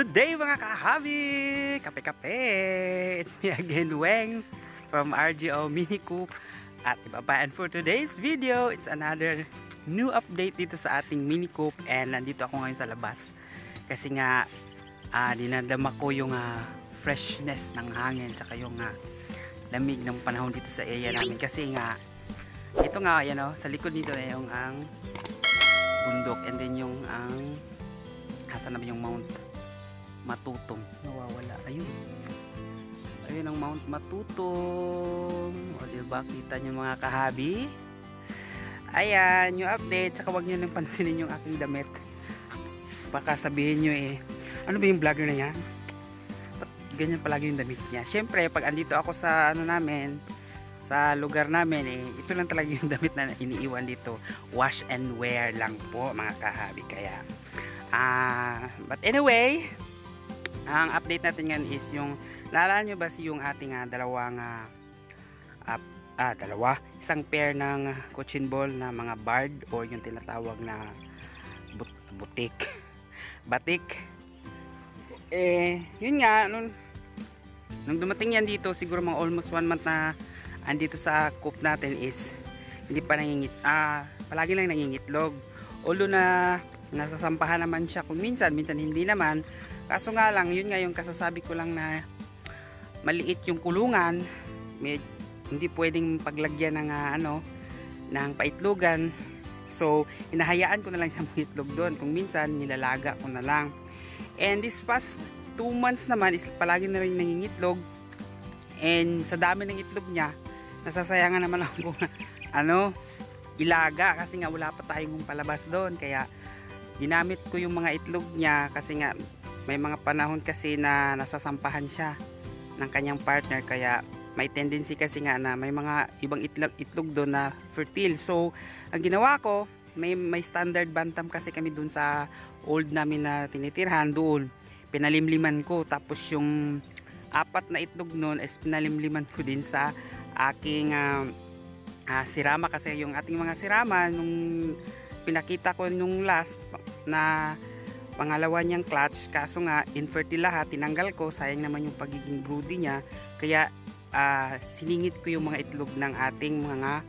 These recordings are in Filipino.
Good day mga kahabi! Kape-kape! It's me again, Weng from RGO Mini Coop at iba pa. And for today's video, it's another new update dito sa ating Mini Coop. And nandito ako ngayon sa labas kasi nga dinadama ko yung freshness ng hangin tsaka yung lamig ng panahon dito sa area namin. Kasi nga, ito nga, yan o, sa likod dito na yung ang bundok and then yung ang asan na ba yung Mount Matutong nawawala, ayun ang Mount Matutong. O diba, kita nyo mga kahabi, ayan yung update. Saka wag nyo nang pansinin yung aking damit, baka sabihin nyo ano ba yung vlogger na yan, ba't ganyan palagi yung damit niya. Syempre pag andito ako sa namin, sa lugar namin, ito lang talaga yung damit na iniiwan dito, wash and wear lang po mga kahabi. Kaya but anyway, ang update natin ngayon is yung, naalala nyo ba yung ating isang pair ng cochin ball na mga barred or yung tinatawag na batik. Yun nga, nung dumating yan dito, siguro mga almost 1 month na andito sa coop natin, is hindi pa palagi lang nangingitlog. Although na nasasampahan naman siya kung minsan hindi naman. Kaso nga lang, yun nga yung kasasabi ko lang na maliit yung kulungan, hindi pwedeng paglagyan ng ng paitlogan. So hinahayaan ko na lang siya itlog doon, kung minsan nilalaga ko na lang. And this past 2 months naman is palagi na rin nangingitlog, and sa dami ng itlog niya nasasayangan naman ako ilaga, kasi nga wala pa tayong palabas doon. Kaya ginamit ko yung mga itlog niya, kasi nga may mga panahon kasi na nasasampahan siya ng kanyang partner. Kaya may tendency kasi nga na may mga ibang itlog doon na fertile. So ang ginawa ko, may standard bantam kasi kami doon sa old namin na tinitirhan doon, pinalimliman ko. Tapos yung 4 na itlog noon is pinalimliman ko din sa aking sirama, kasi yung ating mga sirama nung pinakita ko nung last na pangalawa niyang clutch, kaso nga infertile lahat, tinanggal ko, sayang naman yung pagiging broody niya. Kaya siningit ko yung mga itlog ng ating mga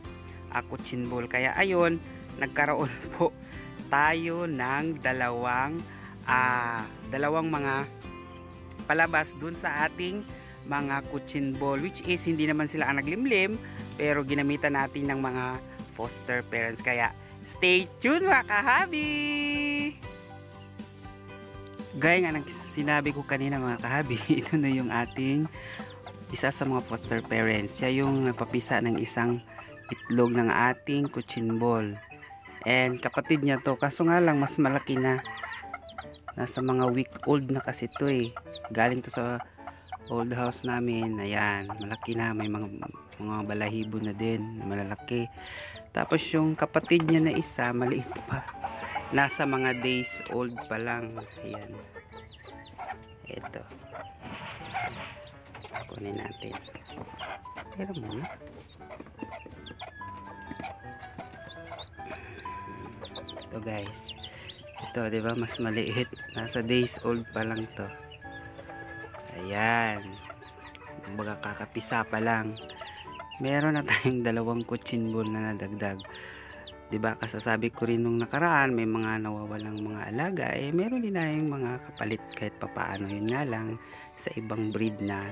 cochin ball. Kaya ayun, nagkaroon po tayo ng dalawang mga palabas dun sa ating mga cochin ball, which is hindi naman sila naglimlim, pero ginamitan natin ng mga foster parents. Kaya stay tuned mga kahabi! Gaya nga ng sinabi ko kanina mga kahabi, ito na yung ating isa sa mga foster parents. Siya yung nagpapisa ng isang itlog ng ating cochin ball. And kapatid niya to, kaso nga lang mas malaki na. Nasa mga week old na kasi to Galing to sa old house namin. Ayan, malaki na, may mga balahibo na din, malalaki. Tapos yung kapatid niya na isa, maliit pa, nasa mga days old pa lang. Ayan, ito, kunin natin, pero muna ito guys, ito diba mas maliit, nasa days old pa lang to. Ayan, baga kakapisa pa lang, meron na tayong 2 cochin ball na nadagdag. Diba, kasasabi ko rin nung nakaraan, may mga nawawalang mga alaga, meron din tayong mga kapalit kahit papaano. Yun nga lang, sa ibang breed na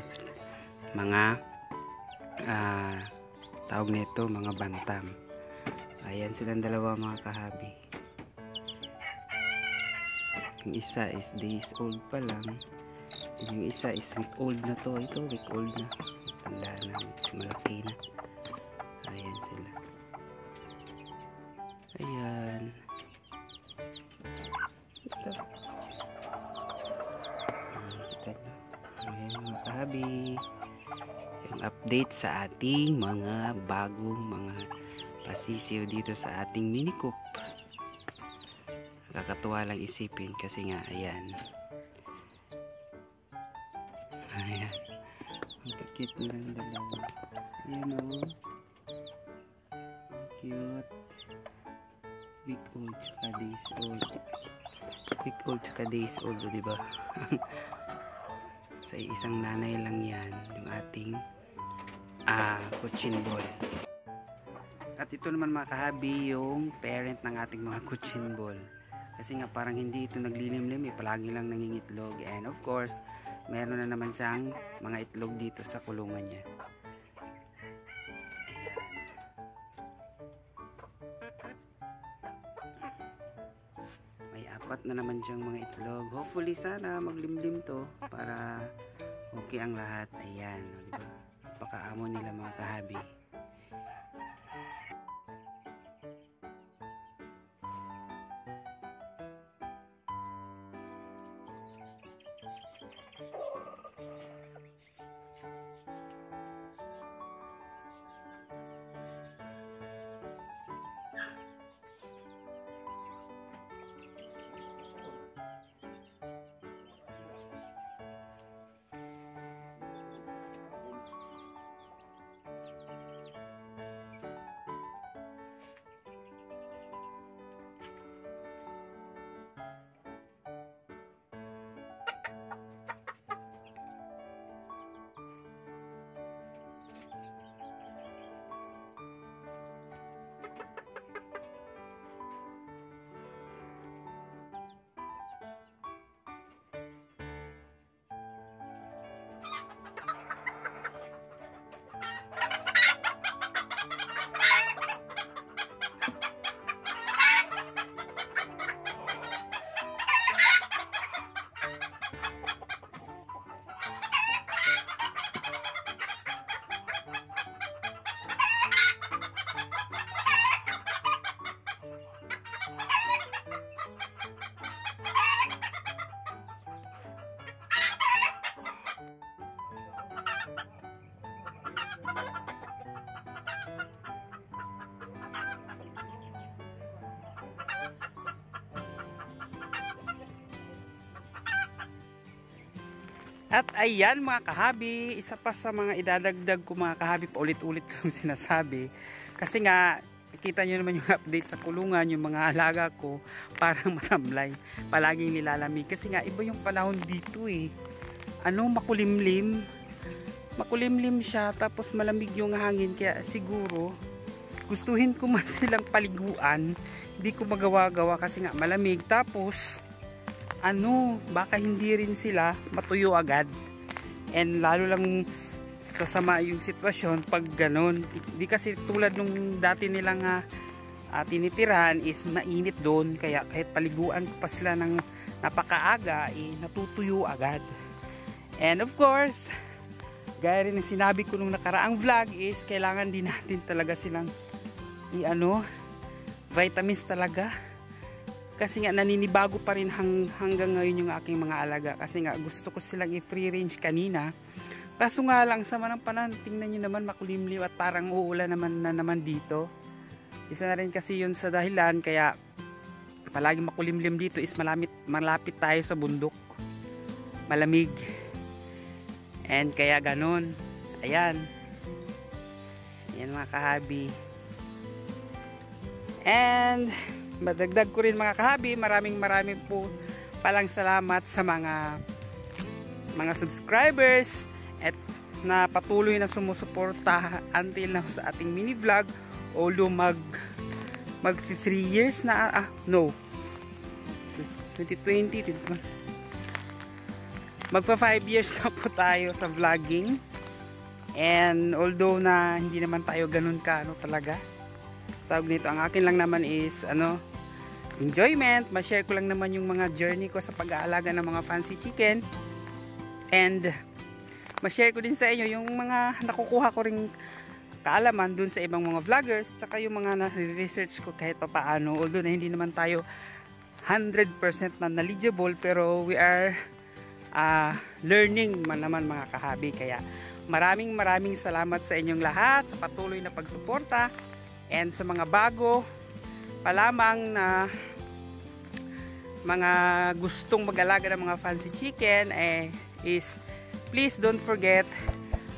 mga tawag nito, mga bantam. Ayan silang 2 mga kahabi. Yung isa is days old pa lang, yung isa is week old na to. Ito week old na, tanda na, malaki na. Ayan sila. Ayan, ito. Kita nyo. Ayan mga kahabi, yung update sa ating mga bagong mga pasisiw dito sa ating Mini Coop. Nakakatuwa lang isipin kasi nga ayan, ang kakit nilang dalawa. Ayan o, cute, week old tsaka days old. week old tsaka days old, di ba? Sa isang nanay lang yan yung ating cochin ball. At ito naman mga kahabi yung parent ng ating mga cochin ball. Kasi nga parang hindi ito naglilimlim eh, palagi lang nangingitlog. And of course, meron na naman siyang mga itlog dito sa kulungan niya. May 4 na naman siyang mga itlog. Hopefully sana maglimlim to para okay ang lahat. Ayan, diba? Pakaamo nila mga kahabi. At ayan mga kahabi, isa pa sa mga idadagdag ko mga kahabi, paulit-ulit kong sinasabi. Kasi nga, nakita nyo naman yung update sa kulungan, yung mga alaga ko, parang matamlay. Palaging nilalamig. Kasi nga, iba yung panahon dito eh. Makulimlim. Makulimlim siya, tapos malamig yung hangin. Kaya siguro, gustuhin ko man silang paliguan. Hindi ko magawa-gawa kasi nga malamig. Tapos, baka hindi rin sila matuyo agad. And lalo lang sasama yung sitwasyon pag ganun. Di kasi tulad nung dati nilang tinitirahan is mainit doon. Kaya kahit paliguan ko pa sila ng napakaaga, natutuyo agad. And of course, gaya rin ng sinabi ko nung nakaraang vlog is kailangan din natin talaga silang vitamins talaga. Kasi nga naninibago pa rin hanggang ngayon yung aking mga alaga. Kasi nga gusto ko silang i-free range kanina. Kaso nga lang sa manang panahon, tingnan nyo naman makulimlim at parang uulan naman dito. Isa na rin kasi yun sa dahilan kaya palagi makulimlim dito is malapit tayo sa bundok. Malamig. And kaya ganun. Ayan. Ayan mga kahabi. And madagdag ko rin mga kahabi, maraming po palang salamat sa mga subscribers at na patuloy na sumusuporta until na sa ating mini vlog. Although mag 3 years na 2020 magpa 5 years na po tayo sa vlogging. And although na hindi naman tayo ganun talaga tawag nito, ang akin lang naman is enjoyment, ma-share ko lang naman yung mga journey ko sa pag-aalaga ng mga fancy chicken, and ma-share ko din sa inyo yung mga nakukuha ko ring kaalaman dun sa ibang mga vloggers, tsaka yung mga na-research ko kahit papaano, although na hindi naman tayo 100% na knowledgeable, pero we are learning man naman mga kahabi. Kaya maraming salamat sa inyong lahat sa patuloy na pagsuporta, and sa mga bago pa lamang na mga gustong mag-alaga ng mga fancy chicken is please don't forget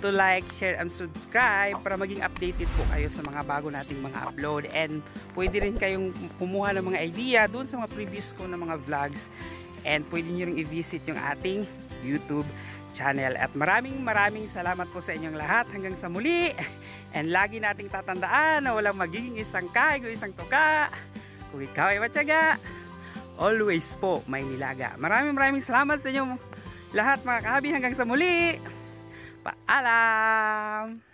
to like, share, and subscribe para maging updated po kayo sa mga bago nating mga upload. And pwede rin kayong kumuha ng mga idea doon sa mga previous ko na mga vlogs. And pwede nyo rin i-visit yung ating YouTube channel. At maraming salamat po sa inyong lahat. Hanggang sa muli. And lagi nating tatandaan na walang magiging isang kahig o isang tuka. Kung ikaw ay matyaga, always po may nilaga. Maraming salamat sa inyong lahat mga kahabi. Hanggang sa muli. Paalam!